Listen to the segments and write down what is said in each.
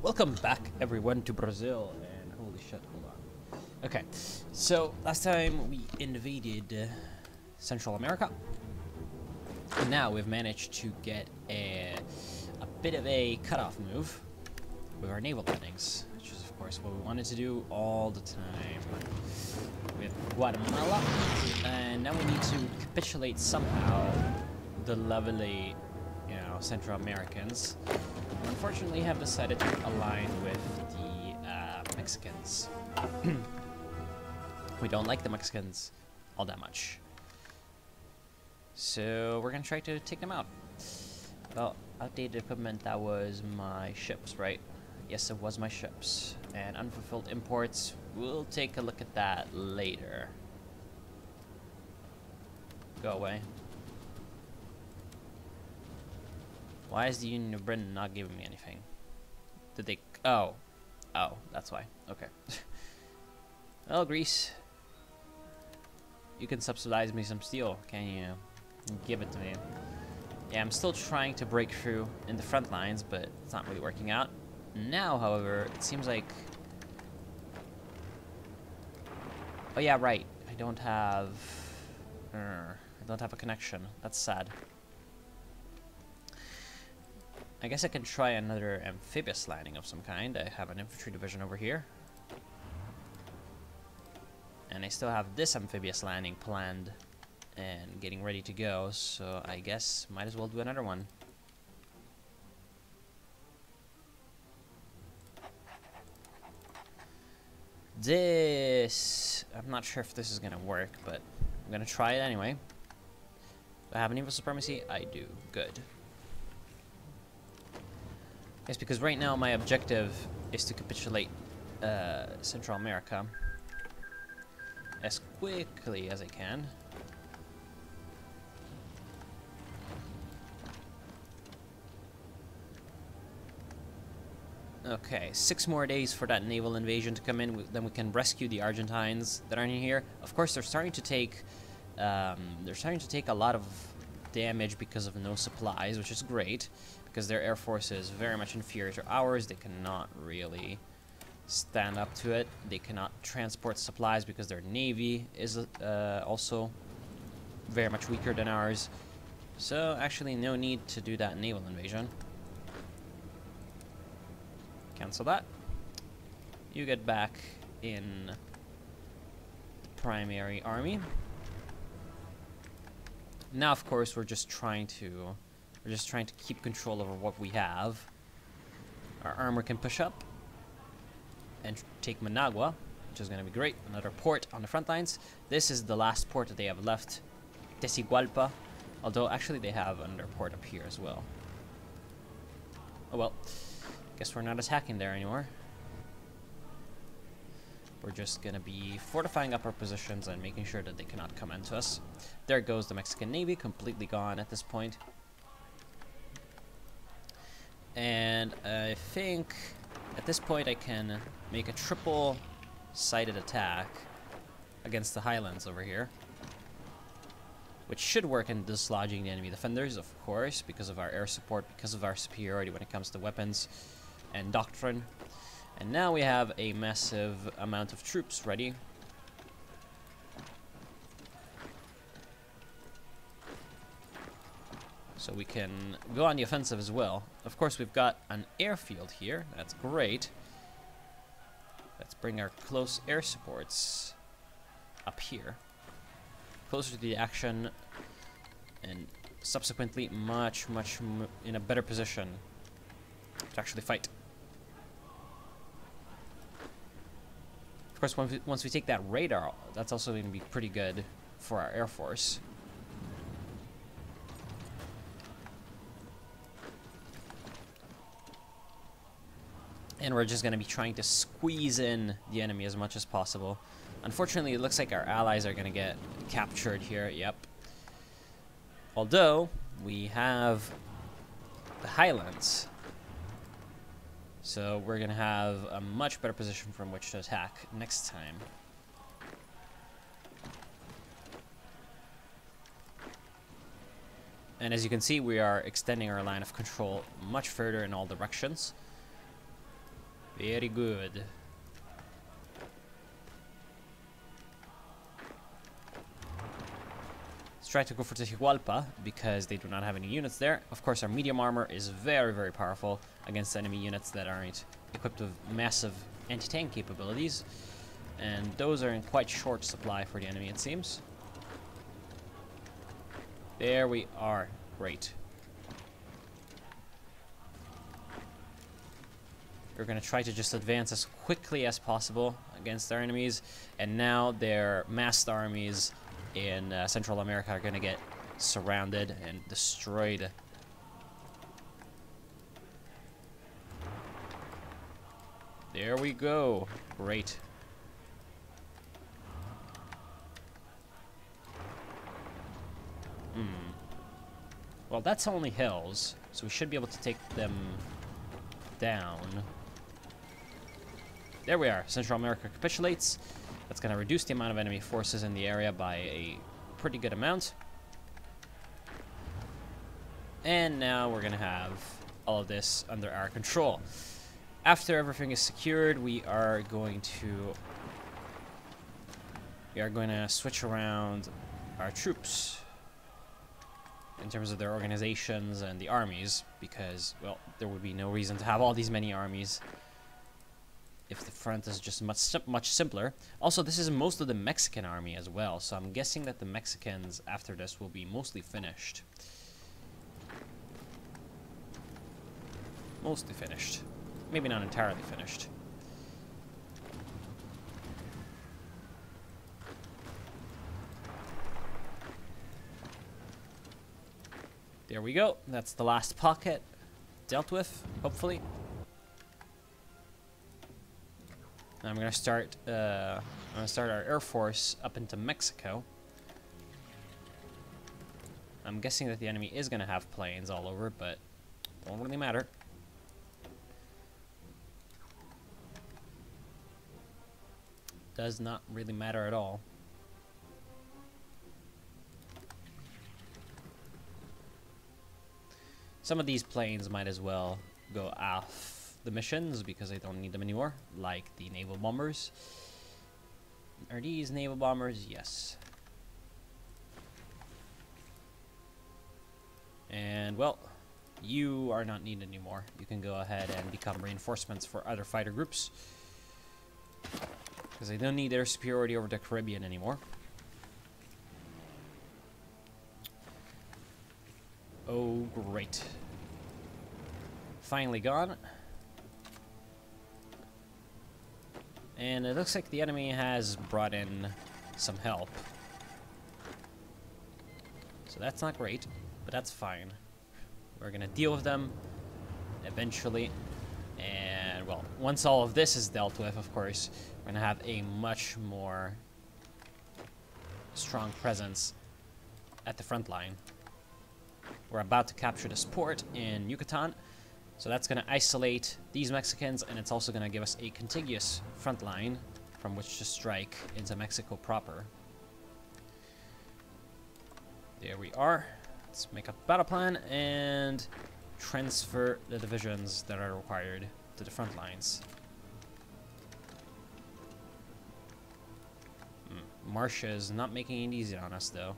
Welcome back, everyone, to Brazil. And holy shit, hold on. Okay, so last time we invaded Central America. And now we've managed to get a bit of a cutoff move with our naval landings, which is, of course, what we wanted to do all the time with Guatemala. And now we need to capitulate somehow the lovely, Central Americans. Unfortunately, have decided to align with the Mexicans. We don't like the Mexicans all that much. So we're gonna try to take them out. Well, outdated equipment, that was my ships, right? Yes, it was my ships. And unfulfilled imports, we'll take a look at that later. Go away. Why is the Union of Britain not giving me anything? Did they... Oh, that's why. Okay. Well, Greece, you can subsidize me some steel, can you? Give it to me. Yeah, I'm still trying to break through in the front lines, but it's not really working out. Now, however, it seems like... Oh yeah, right. I don't have a connection. That's sad. I guess I can try another amphibious landing of some kind. I have an infantry division over here. And I still have this amphibious landing planned and getting ready to go, so I guess might as well do another one. I'm not sure if this is gonna work, but I'm gonna try it anyway. Do I have naval supremacy? I do. Good. Yes, because right now my objective is to capitulate Central America as quickly as I can. Okay, 6 more days for that naval invasion to come in. Then we can rescue the Argentines that are in here. Of course, they're starting to take a lot of damage because of no supplies, which is great, because their air force is very much inferior to ours. They cannot really stand up to it. They cannot transport supplies because their navy is also very much weaker than ours. So actually no need to do that naval invasion. Cancel that. You get back in the primary army. Now, of course, we're just trying to keep control over what we have. Our armor can push up and take Managua, which is going to be great. Another port on the front lines. This is the last port that they have left, Tegucigalpa. Although actually they have another port up here as well. Oh well, guess we're not attacking there anymore. We're just gonna be fortifying up our positions and making sure that they cannot come into us. There goes the Mexican Navy, completely gone at this point. And I think at this point I can make a triple-sided attack against the highlands over here, which should work in dislodging the enemy defenders, of course, because of our air support, because of our superiority when it comes to weapons and doctrine. And now we have a massive amount of troops ready. So we can go on the offensive as well. Of course, we've got an airfield here. That's great. Let's bring our close air supports up here, closer to the action, and subsequently much in a better position to actually fight. Of course, once we take that radar, that's also going to be pretty good for our air force. And we're just going to be trying to squeeze in the enemy as much as possible. Unfortunately, it looks like our allies are going to get captured here. Yep. Although, we have the highlands. So we're going to have a much better position from which to attack next time. And as you can see, we are extending our line of control much further in all directions. Very good. Let's try to go for Tegucigalpa because they do not have any units there. Of course, our medium armor is very, very powerful against enemy units that aren't equipped with massive anti-tank capabilities. And those are in quite short supply for the enemy, it seems. There we are. Great. We're going to try to just advance as quickly as possible against our enemies. And now their massed armies in Central America are going to get surrounded and destroyed. There we go. Great. Well, that's only hills, so we should be able to take them down. There we are. Central America capitulates. That's going to reduce the amount of enemy forces in the area by a pretty good amount. And now we're going to have all of this under our control. After everything is secured, we are going to switch around our troops in terms of their organizations and the armies, because, well, there would be no reason to have all these many armies if the front is just much simpler. Also, this is most of the Mexican army as well, so I'm guessing that the Mexicans after this will be mostly finished. Mostly finished. Maybe not entirely finished. There we go. That's the last pocket dealt with, hopefully. I'm gonna start our air force up into Mexico. I'm guessing that the enemy is gonna have planes all over, but don't really matter. Does not really matter at all. Some of these planes might as well go off the missions because I don't need them anymore, like the naval bombers. Are these naval bombers? Yes. And, well, you are not needed anymore. You can go ahead and become reinforcements for other fighter groups, because they don't need their superiority over the Caribbean anymore. Oh, great. Finally gone. And it looks like the enemy has brought in some help. So that's not great, but that's fine. We're gonna deal with them eventually. And, well, once all of this is dealt with, of course, we're gonna have a much more strong presence at the front line. We're about to capture this port in Yucatan, so that's going to isolate these Mexicans, and it's also going to give us a contiguous front line from which to strike into Mexico proper. There we are. Let's make a battle plan and transfer the divisions that are required to the front lines. Marcia is not making it easy on us, though.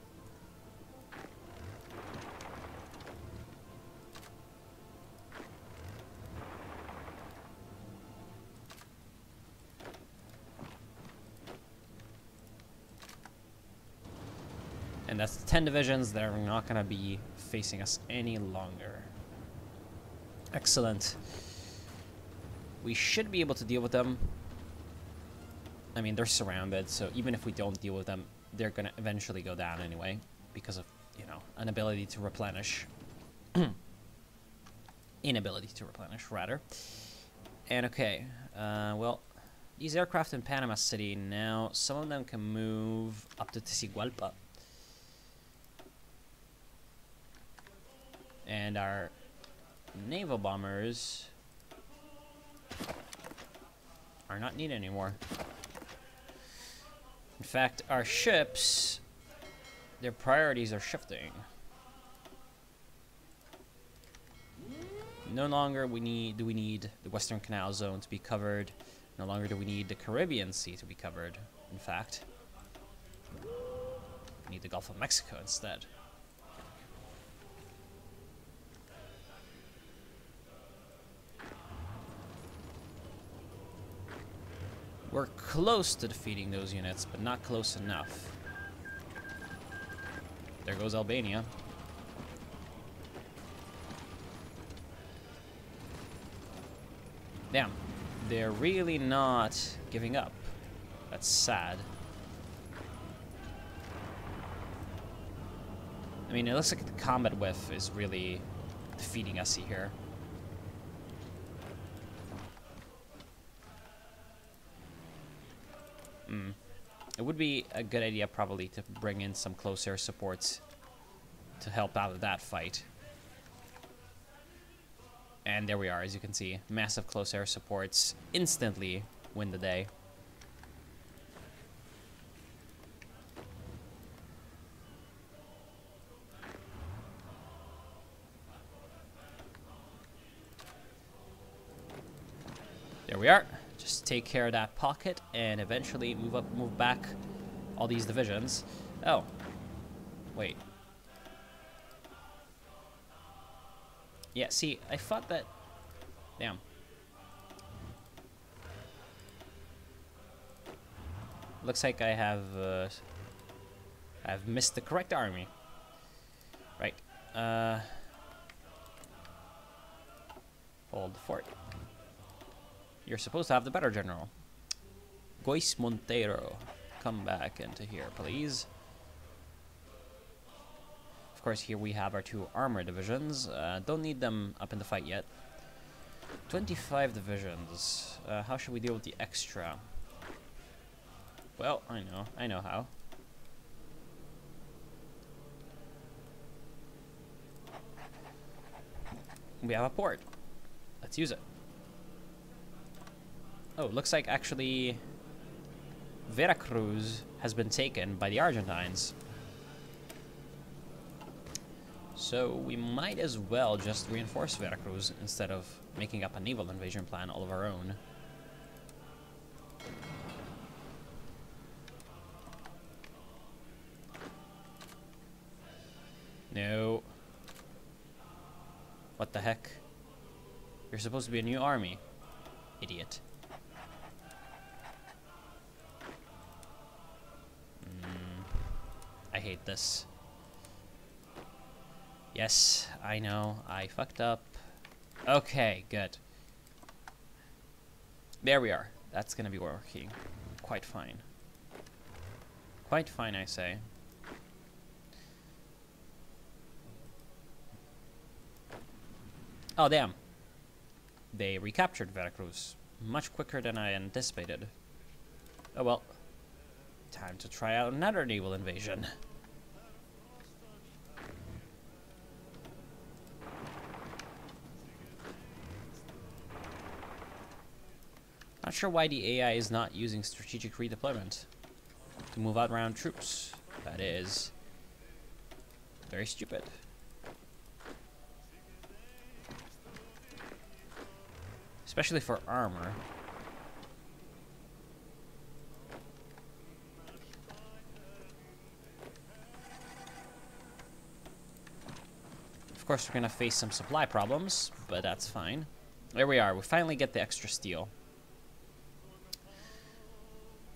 And that's 10 divisions that are not going to be facing us any longer. Excellent. We should be able to deal with them. I mean, they're surrounded, so even if we don't deal with them, they're going to eventually go down anyway because of, you know, inability to replenish. Inability to replenish, rather. And okay, well, these aircraft in Panama City now, some of them can move up to Tegucigalpa. And our naval bombers are not needed anymore. In fact, our ships, their priorities are shifting. No longer do we need the Western Canal Zone to be covered. No longer do we need the Caribbean Sea to be covered. In fact, we need the Gulf of Mexico instead. We're close to defeating those units, but not close enough. There goes Albania. Damn, they're really not giving up. That's sad. I mean, it looks like the combat whiff is really defeating us here. It would be a good idea probably to bring in some close air supports to help out with that fight. And there we are, as you can see. Massive close air supports instantly win the day. There we are. Just take care of that pocket and eventually move back all these divisions. Oh. Wait. Yeah, see, I thought that... Damn. Looks like I've missed the correct army. Right. Hold the fort. You're supposed to have the better general. Gois Montero. Come back into here, please. Of course, here we have our 2 armor divisions. Don't need them up in the fight yet. 25 divisions. How should we deal with the extra? Well, I know how. We have a port. Let's use it. Oh, looks like actually Veracruz has been taken by the Argentines. So we might as well just reinforce Veracruz instead of making up a naval invasion plan all of our own. No. What the heck? You're supposed to be a new army. Idiot. I hate this. Yes, I know. I fucked up. Okay, good. There we are. That's gonna be working quite fine. Quite fine, I say. Oh, damn. They recaptured Veracruz much quicker than I anticipated. Oh well. Time to try out another naval invasion. Not sure why the AI is not using strategic redeployment to move out around troops. That is very stupid. Especially for armor. Of course, we're gonna face some supply problems, but that's fine. There we are. We finally get the extra steel.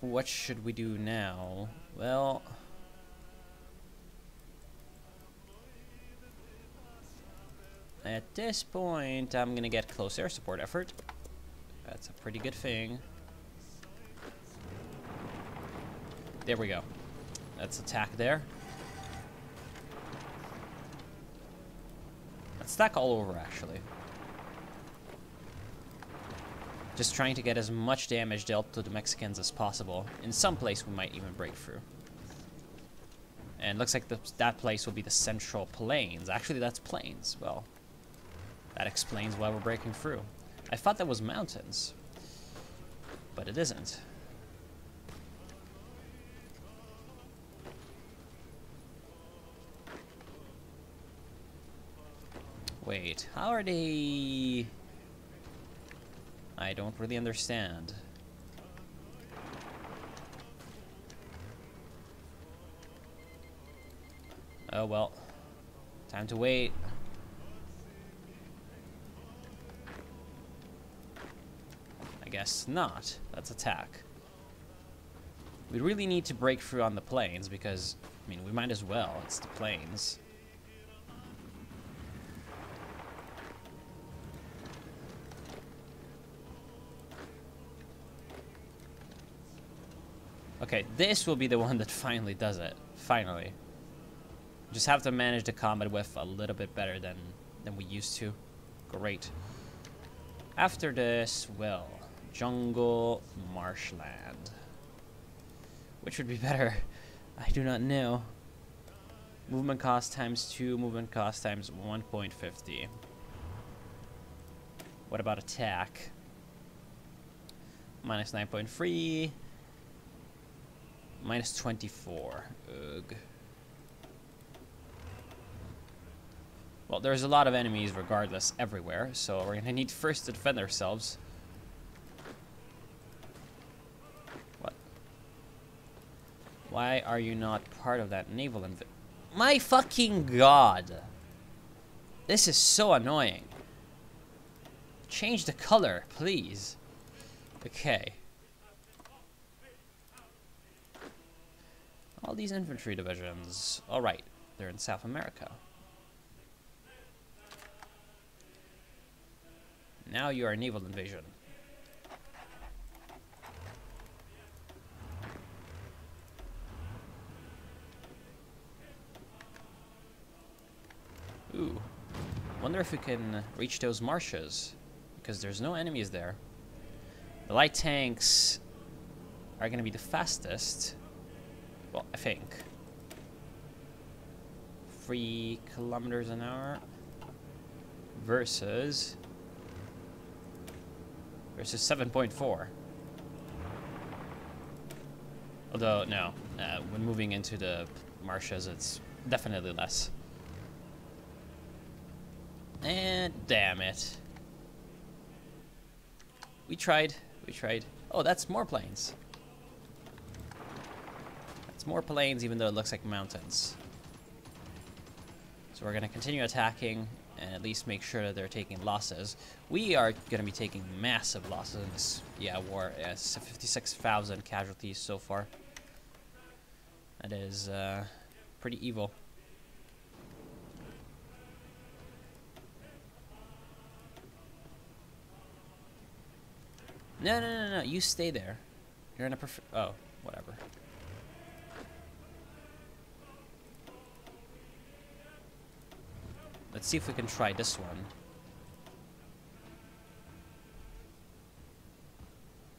What should we do now? Well, at this point, I'm gonna get close air support effort. That's a pretty good thing. There we go. Let's attack there. Let's attack all over, actually. Just trying to get as much damage dealt to the Mexicans as possible. In some place, we might even break through. And looks like that place will be the Central Plains. Actually, that's plains. Well, that explains why we're breaking through. I thought that was mountains, but it isn't. Wait, how are they... I don't really understand. Oh well. Time to wait. I guess not. Let's attack. We really need to break through on the plains because, I mean, we might as well. It's the plains. Okay, this will be the one that finally does it. Finally. Just have to manage the combat with a little bit better than we used to. Great. After this, well, jungle, marshland. Which would be better? I do not know. Movement cost times 2, movement cost times 1.50. What about attack? Minus 9.3. Minus 24. Ugh. Well, there's a lot of enemies regardless everywhere, so we're gonna need first to defend ourselves. What? Why are you not part of that naval invasion? My fucking god! This is so annoying. Change the color, please. Okay. All these infantry divisions. Alright, they're in South America. Now you are a naval invasion. Ooh. Wonder if we can reach those marshes. Because there's no enemies there. The light tanks are going to be the fastest. Well, I think. 3 kilometers an hour. Versus 7.4. Although, no. When moving into the marshes, it's definitely less. And damn it. We tried. Oh, that's more plains. That's more plains, even though it looks like mountains. So we're going to continue attacking and at least make sure that they're taking losses. We are going to be taking massive losses in this war. It's 56,000 casualties so far. That is pretty evil. No. You stay there. You're in a perfect... Oh, whatever. Let's see if we can try this one.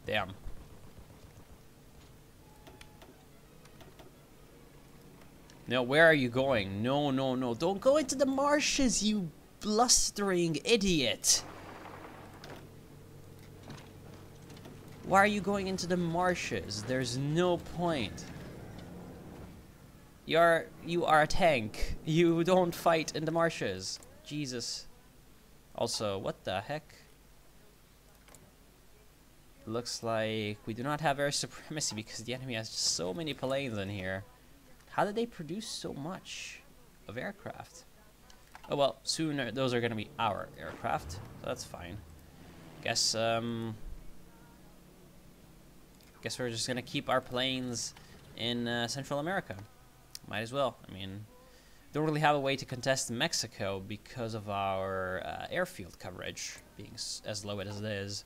Damn. No, where are you going? No. Don't go into the marshes, you blustering idiot. Why are you going into the marshes? There's no point. You are a tank. You don't fight in the marshes. Jesus. Also, what the heck? Looks like we do not have air supremacy because the enemy has just so many planes in here. How did they produce so much of aircraft? Oh well, soon those are going to be our aircraft, so that's fine. Guess we're just going to keep our planes in Central America. Might as well. I mean, don't really have a way to contest Mexico because of our airfield coverage being as low as it is.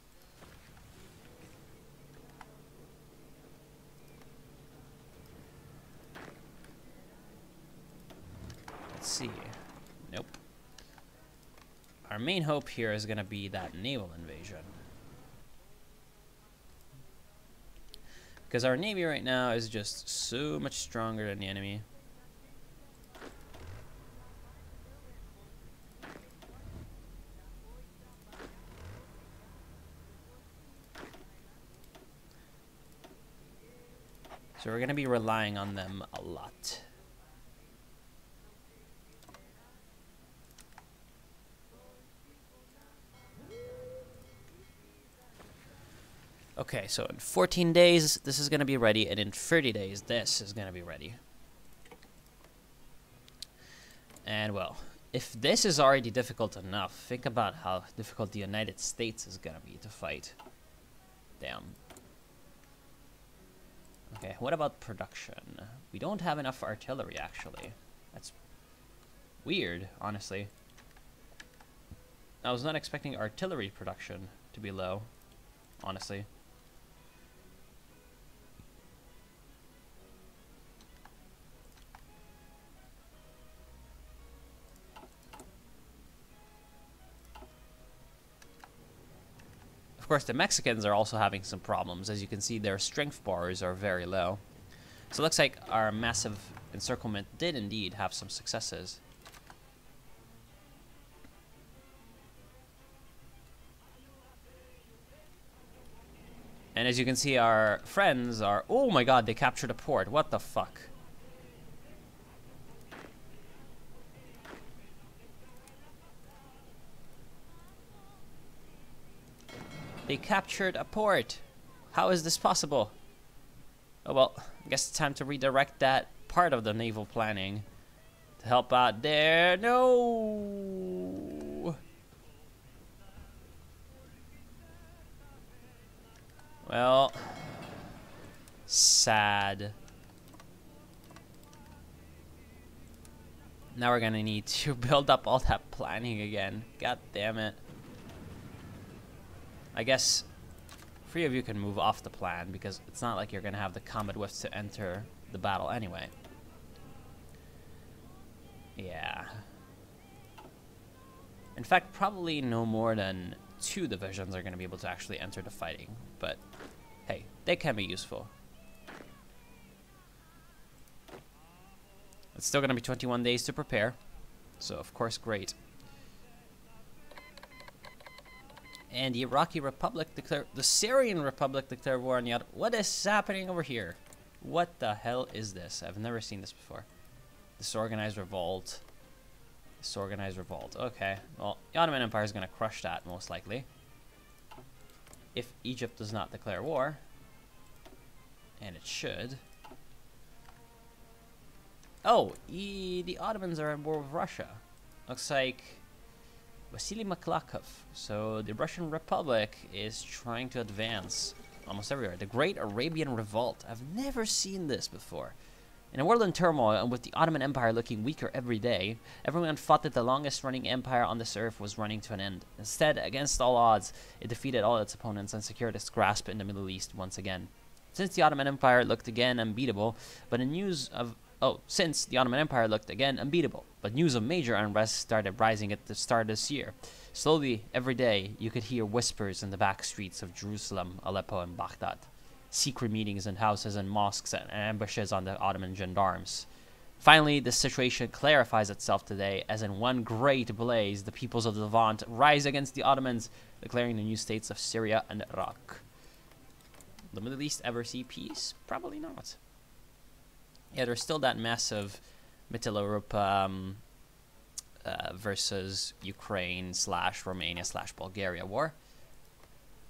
Let's see. Nope. Our main hope here is going to be that naval invasion. Because our navy right now is just so much stronger than the enemy. So we're going to be relying on them a lot. Okay, so in 14 days, this is going to be ready, and in 30 days, this is going to be ready. And, well, if this is already difficult enough, think about how difficult the United States is going to be to fight. Damn. Okay, what about production? We don't have enough artillery, actually. That's weird, honestly. I was not expecting artillery production to be low, honestly. Of course, the Mexicans are also having some problems. As you can see, their strength bars are very low. So it looks like our massive encirclement did indeed have some successes. And as you can see, our friends are... Oh my god, they captured a port. What the fuck? They captured a port. How is this possible? Oh well, I guess it's time to redirect that part of the naval planning to help out there. No! Well, sad. Now we're gonna need to build up all that planning again. God damn it. I guess 3 of you can move off the plan because it's not like you're gonna have the combat whiffs to enter the battle anyway. Yeah. In fact, probably no more than 2 divisions are gonna be able to actually enter the fighting, but hey, they can be useful. It's still gonna be 21 days to prepare, so of course, great. And the Iraqi Republic the Syrian Republic declared war on Yad. What is happening over here? What the hell is this? I've never seen this before. Disorganized revolt. Disorganized revolt. Okay, well, the Ottoman Empire is going to crush that, most likely. If Egypt does not declare war. And it should. Oh, the Ottomans are at war with Russia. Looks like Vasily Maklakov. So the Russian Republic is trying to advance almost everywhere. The Great Arabian Revolt. I've never seen this before. In a world in turmoil and with the Ottoman Empire looking weaker every day, everyone thought that the longest running empire on this earth was running to an end. Instead, against all odds, it defeated all its opponents and secured its grasp in the Middle East once again. Since the Ottoman Empire looked again unbeatable, but in news of since the Ottoman Empire looked again unbeatable, but news of major unrest started rising at the start of this year. Slowly, every day, you could hear whispers in the back streets of Jerusalem, Aleppo, and Baghdad. Secret meetings in houses and mosques and ambushes on the Ottoman gendarmes. Finally, the situation clarifies itself today, as in one great blaze, the peoples of the Levant rise against the Ottomans, declaring the new states of Syria and Iraq. Will the Middle East ever see peace? Probably not. Yeah, there's still that massive Mitteleuropa versus Ukraine / Romania / Bulgaria war,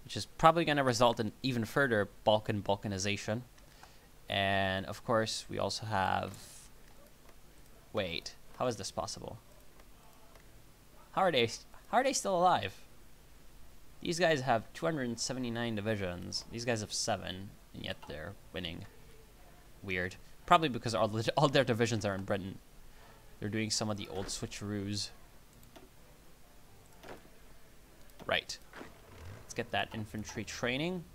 which is probably going to result in even further Balkanization. And of course, we also have... Wait, how is this possible? How are they still alive? These guys have 279 divisions. These guys have 7, and yet they're winning. Weird. Probably because all their divisions are in Britain. They're doing some of the old switcheroos. Right. Let's get that infantry training.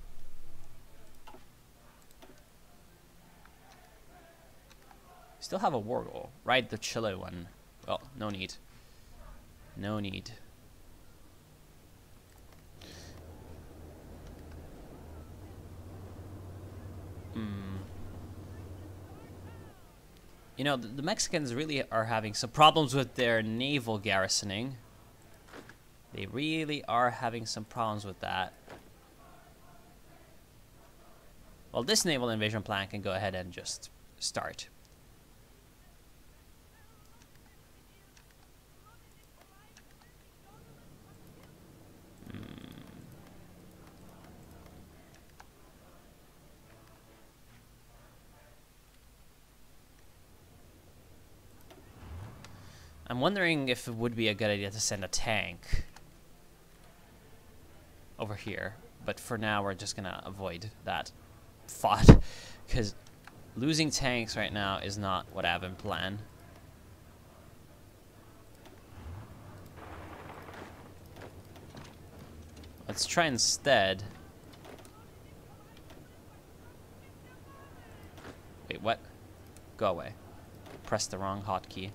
Still have a war goal. Right, the Chile one. Well, no need. No need. You know, the Mexicans really are having some problems with their naval garrisoning. They really are having some problems with that. Well, this naval invasion plan can go ahead and just start. I'm wondering if it would be a good idea to send a tank over here. But for now, we're just gonna avoid that thought. Because losing tanks right now is not what I have in plan. Let's try instead. Wait, what? Go away. Press the wrong hotkey.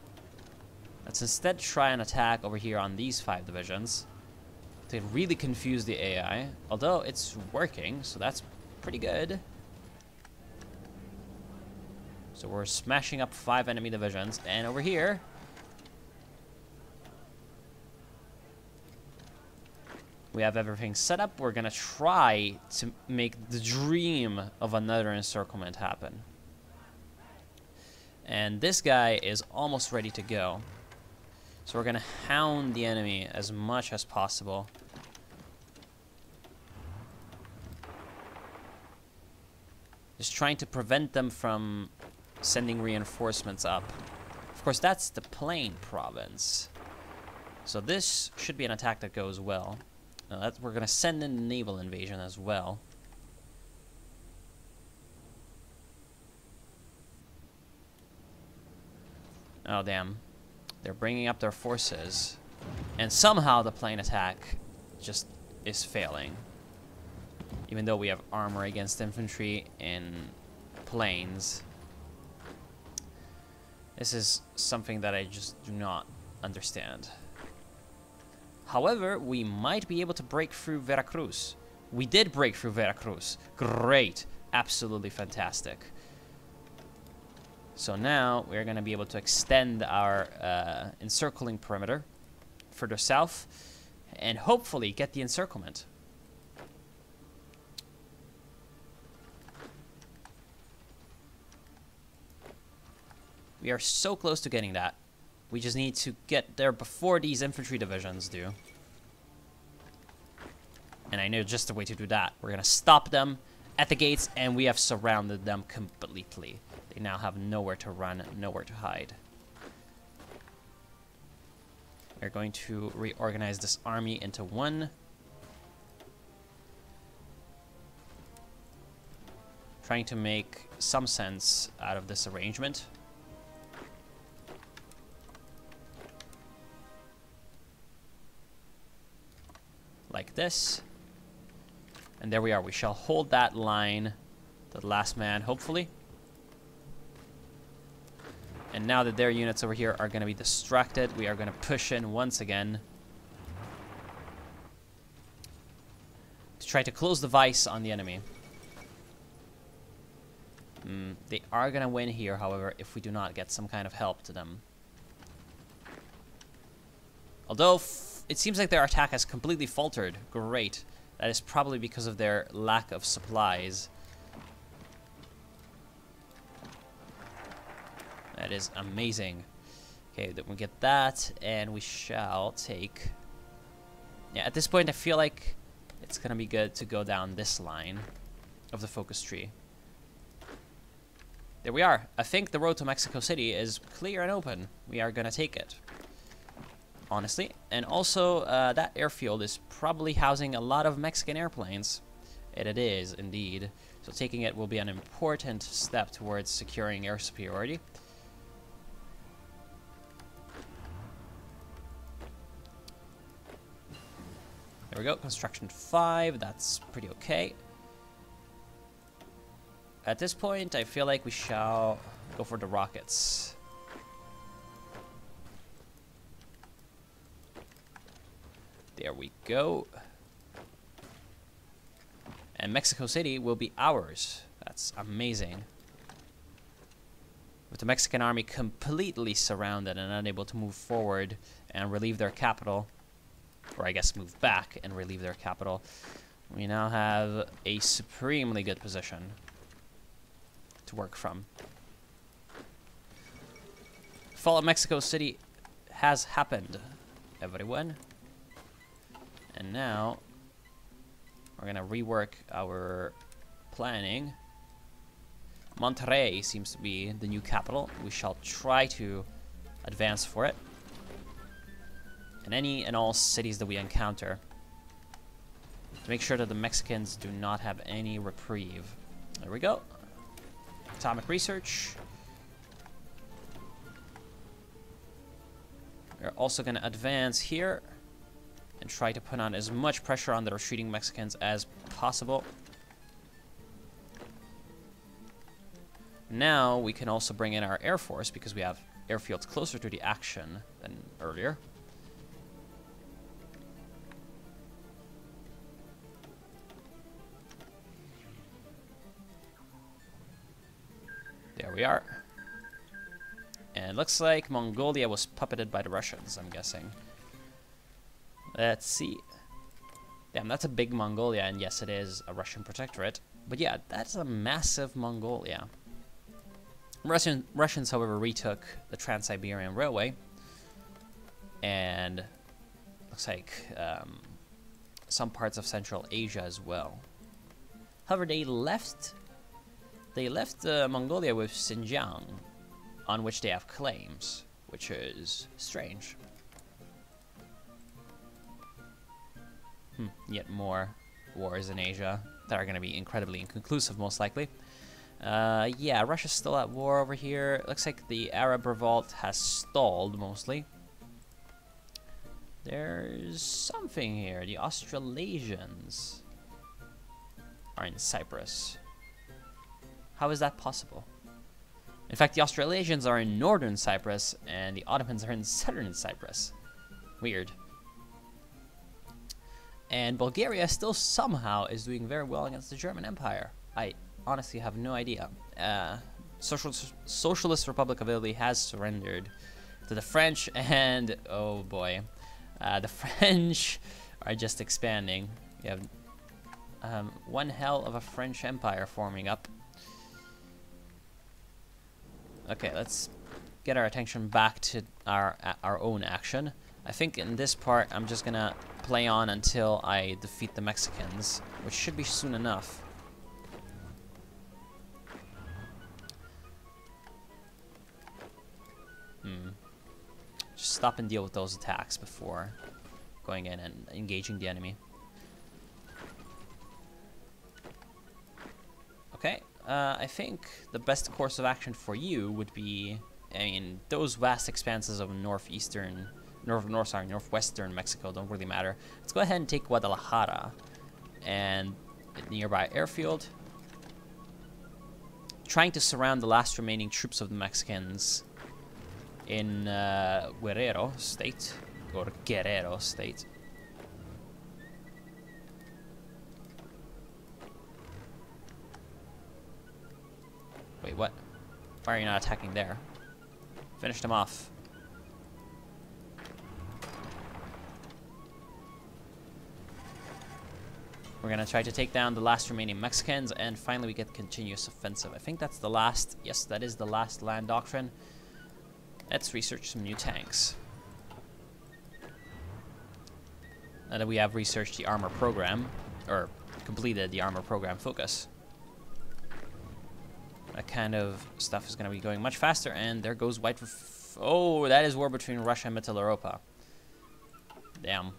Let's instead try an attack over here on these 5 divisions to really confuse the AI. Although it's working, so that's pretty good. So we're smashing up 5 enemy divisions, and over here we have everything set up. We're gonna try to make the dream of another encirclement happen. And this guy is almost ready to go. So we're gonna hound the enemy as much as possible. Just trying to prevent them from sending reinforcements up. Of course, that's the plain province. So this should be an attack that goes well. We're gonna send in the naval invasion as well. Oh damn, they're bringing up their forces, and somehow the plane attack just is failing. Even though we have armor against infantry in planes. This is something that I just do not understand. However, we might be able to break through Veracruz. We did break through Veracruz. Great. Absolutely fantastic. So now we're going to be able to extend our encircling perimeter further south and hopefully get the encirclement. We are so close to getting that. We just need to get there before these infantry divisions do. And I know just the way to do that. We're going to stop them at the gates, and we have surrounded them completely. They now have nowhere to run, nowhere to hide. We're going to reorganize this army into one. Trying to make some sense out of this arrangement. Like this. And there we are. We shall hold that line, the last man, hopefully. And now that their units over here are going to be distracted, we are going to push in once again to try to close the vice on the enemy. They are going to win here, however, if we do not get some kind of help to them. Although it seems like their attack has completely faltered. Great. That is probably because of their lack of supplies. That is amazing. Okay, then we get that, and we shall take... Yeah, at this point, I feel like it's going to be good to go down this line of the focus tree. There we are. I think the road to Mexico City is clear and open. We are going to take it. Honestly. And also, that airfield is probably housing a lot of Mexican airplanes. And it is, indeed. So taking it will be an important step towards securing air superiority. There we go. Construction 5. That's pretty okay. At this point, I feel like we shall go for the rockets. There we go. And Mexico City will be ours. That's amazing. With the Mexican army completely surrounded and unable to move forward and relieve their capital, or I guess move back and relieve their capital, we now have a supremely good position to work from. Fall of Mexico City has happened, everyone. And now we're gonna rework our planning. Monterrey seems to be the new capital. We shall try to advance for it. in any and all cities that we encounter, to make sure that the Mexicans do not have any reprieve. There we go. Atomic research. We're also going to advance here and try to put on as much pressure on the retreating Mexicans as possible. Now we can also bring in our air force because we have airfields closer to the action than earlier. There we are. And it looks like Mongolia was puppeted by the Russians, I'm guessing. Let's see. Damn, that's a big Mongolia, and yes, it is a Russian protectorate. But yeah, that's a massive Mongolia. Russians, however, retook the Trans-Siberian Railway. And looks like some parts of Central Asia as well. However, they left Mongolia with Xinjiang, on which they have claims, which is strange. Yet more wars in Asia that are going to be incredibly inconclusive, most likely. Yeah, Russia's still at war over here. Looks like the Arab revolt has stalled, mostly. There's something here. The Australasians are in Cyprus. How is that possible? In fact, the Australasians are in northern Cyprus, and the Ottomans are in southern Cyprus. Weird. And Bulgaria still somehow is doing very well against the German Empire. I honestly have no idea. Socialist Republic of Italy has surrendered to the French, and oh boy, the French are just expanding. You have one hell of a French Empire forming up. Okay, let's get our attention back to our own action. I think in this part, I'm just gonna play on until I defeat the Mexicans, which should be soon enough. Just stop and deal with those attacks before going in and engaging the enemy. Okay, I think the best course of action for you would be, I mean, those vast expanses of northwestern Mexico don't really matter. Let's go ahead and take Guadalajara and the nearby airfield, trying to surround the last remaining troops of the Mexicans in Guerrero State, or Guerrero State. Wait, what? Why are you not attacking there? Finish them off. We're gonna try to take down the last remaining Mexicans, and finally we get continuous offensive. I think that's the last, yes, that is the last land doctrine. Let's research some new tanks. Now that we have researched the armor program, or completed the armor program focus, that kind of stuff is gonna be going much faster, and there goes white. Oh, that is war between Russia and Mitteleuropa. Damn.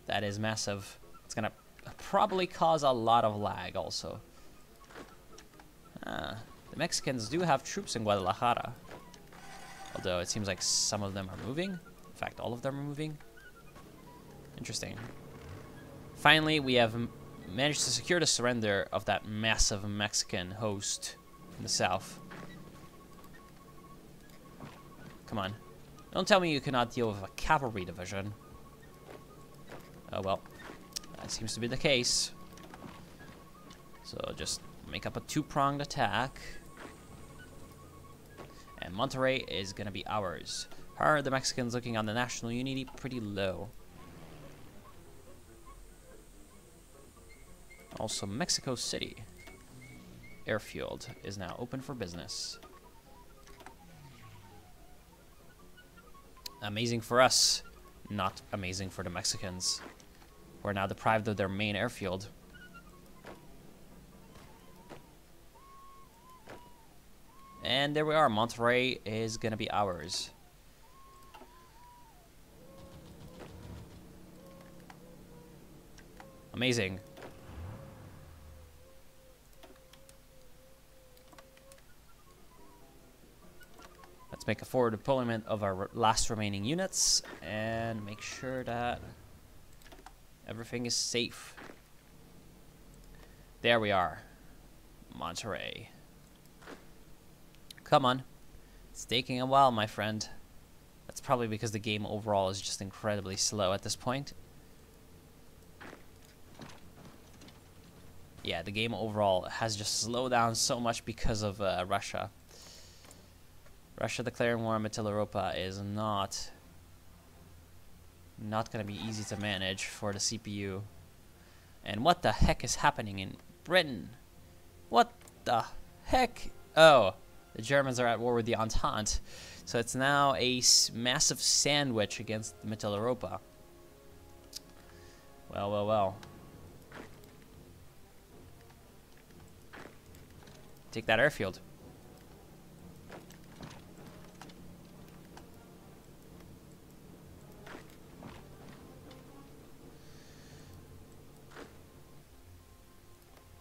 That is massive. It's gonna probably cause a lot of lag also. The Mexicans do have troops in Guadalajara, although it seems like some of them are moving. In fact, all of them are moving. Interesting. Finally, we have managed to secure the surrender of that massive Mexican host in the south. Come on. Don't tell me you cannot deal with a cavalry division. Oh well. That seems to be the case. So just make up a two-pronged attack. And Monterrey is going to be ours. How are the Mexicans looking on the national unity? Pretty low. Also, Mexico City airfield is now open for business. Amazing for us, not amazing for the Mexicans. We're now deprived of their main airfield. And there we are. Monterrey is going to be ours. Amazing. Let's make a forward deployment of our last remaining units and make sure that everything is safe. There we are. Monterey. Come on. It's taking a while, my friend. That's probably because the game overall is just incredibly slow at this point. Yeah, the game overall has just slowed down so much because of Russia. Russia declaring war on Mitteleuropa is not going to be easy to manage for the CPU. And what the heck is happening in Britain? What the heck? Oh, the Germans are at war with the Entente. So it's now a massive sandwich against Mitteleuropa. Well, well, well. Take that airfield.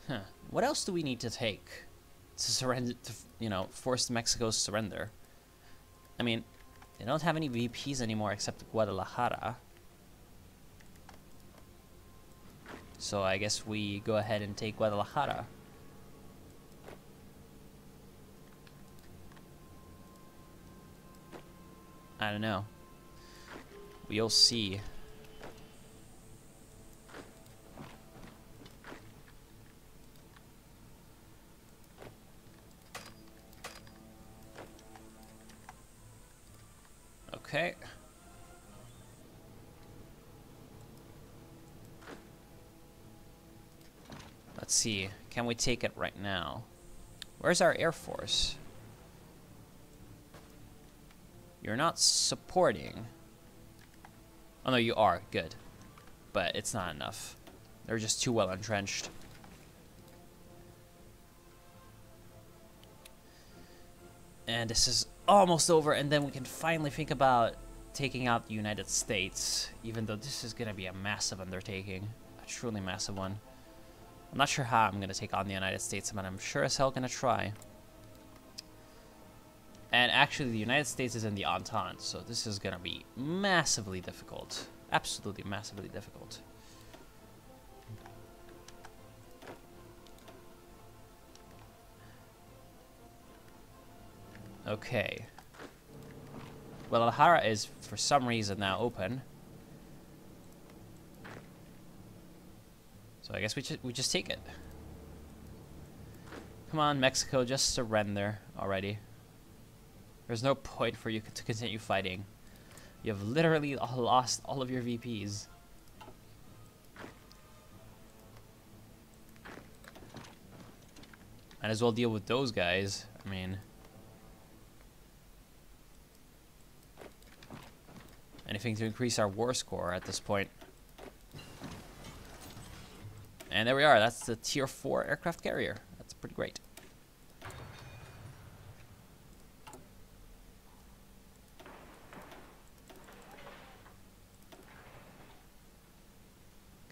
Huh. What else do we need to take to surrender, to, you know, force Mexico's surrender? I mean, they don't have any VPs anymore except Guadalajara. So I guess we go ahead and take Guadalajara. I don't know. We'll see. Okay. Let's see. Can we take it right now? Where's our Air Force? You're not supporting. Oh no, you are. Good. But it's not enough. They're just too well entrenched. And this is almost over, and then we can finally think about taking out the United States, even though this is going to be a massive undertaking. A truly massive one. I'm not sure how I'm going to take on the United States, but I'm sure as hell going to try. And actually, the United States is in the Entente, so this is going to be massively difficult. Absolutely massively difficult. Okay. Guadalajara is, for some reason, now open. So I guess we just take it. Come on, Mexico, just surrender already. There's no point for you to continue fighting. You have literally lost all of your VPs. Might as well deal with those guys. I mean... anything to increase our war score at this point. And there we are. That's the Tier 4 aircraft carrier. That's pretty great.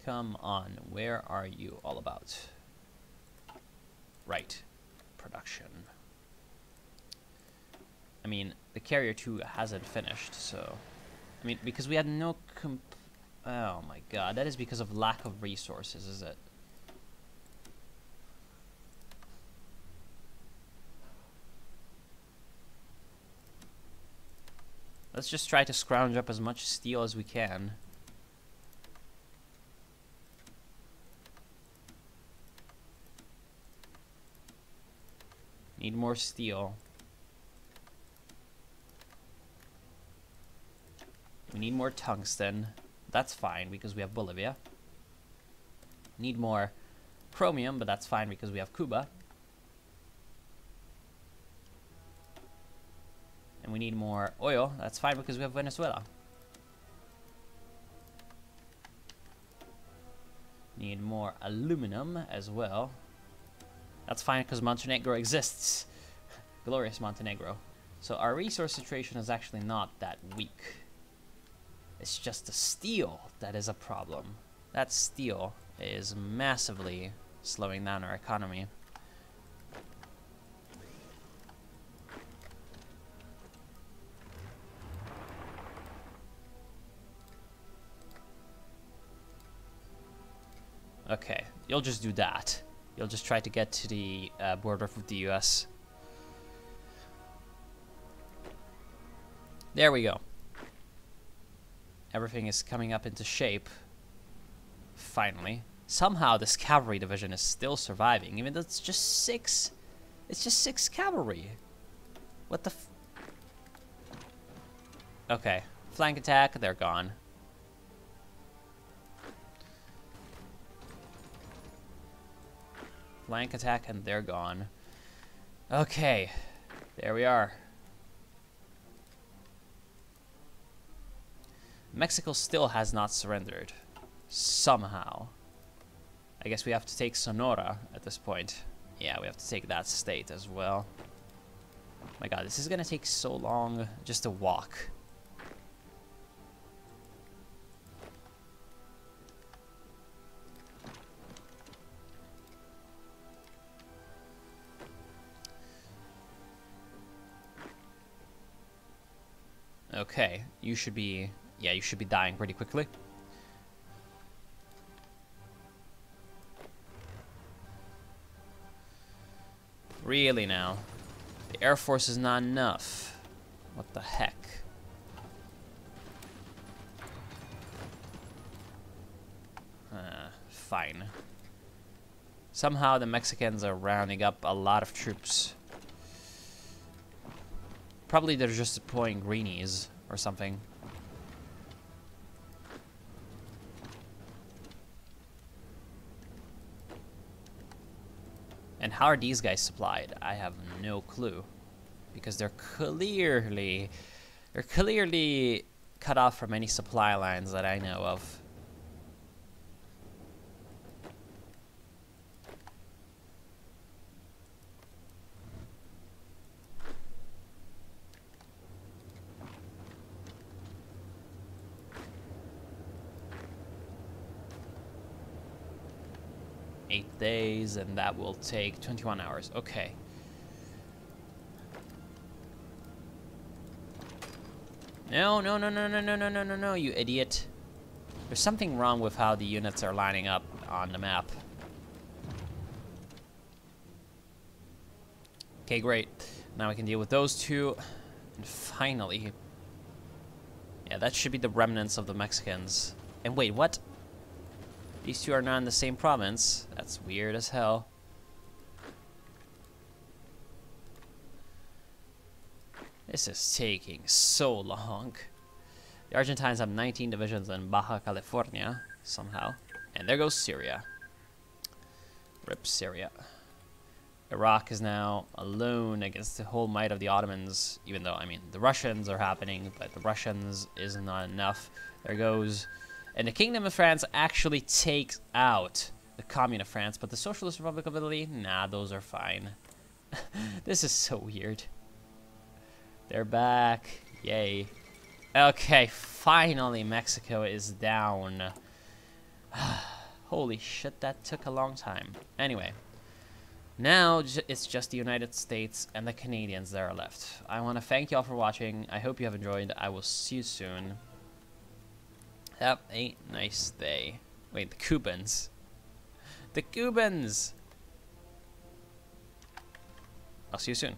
Come on. Where are you all about? Right. Production. I mean, the Carrier 2 hasn't finished, so... I mean, because we had no oh my god, that is because of lack of resources, is it? Let's just try to scrounge up as much steel as we can. Need more steel. We need more tungsten. That's fine because we have Bolivia. Need more chromium, but that's fine because we have Cuba. And we need more oil. That's fine because we have Venezuela. Need more aluminum as well. That's fine because Montenegro exists. Glorious Montenegro. So our resource situation is actually not that weak. It's just the steel that is a problem. That steel is massively slowing down our economy. Okay, you'll just do that. You'll just try to get to the border with the US. There we go. Everything is coming up into shape. Finally. Somehow this cavalry division is still surviving, even though it's just 6. It's just 6 cavalry. What the f... Okay. Flank attack, they're gone. Flank attack, and they're gone. Okay. There we are. Mexico still has not surrendered. Somehow. I guess we have to take Sonora at this point. Yeah, we have to take that state as well. My god, this is gonna take so long just to walk. Okay, you should be... Yeah, you should be dying pretty quickly. Really now? The Air Force is not enough. What the heck? Fine. Somehow the Mexicans are rounding up a lot of troops. Probably they're just deploying greenies or something. And how are these guys supplied? I have no clue. Because they're clearly cut off from any supply lines that I know of. Days, and that will take 21 hours. Okay. No, no, no, no, no, no, no, no, no, no, you idiot. There's something wrong with how the units are lining up on the map. Okay, great. Now we can deal with those two. And finally... Yeah, that should be the remnants of the Mexicans. And wait, what? These two are not in the same province. That's weird as hell. This is taking so long. The Argentines have 19 divisions in Baja California, somehow. And there goes Syria. Rip Syria. Iraq is now alone against the whole might of the Ottomans, even though, I mean, the Russians are happening, but the Russians is not enough. There goes... And the Kingdom of France actually takes out the Commune of France, but the Socialist Republic of Italy, nah, those are fine. This is so weird. They're back. Yay. Okay, finally Mexico is down. Holy shit, that took a long time. Anyway, now it's just the United States and the Canadians that are left. I want to thank y'all for watching. I hope you have enjoyed. I will see you soon. Have a nice day. Wait, the Cubans. The Cubans! I'll see you soon.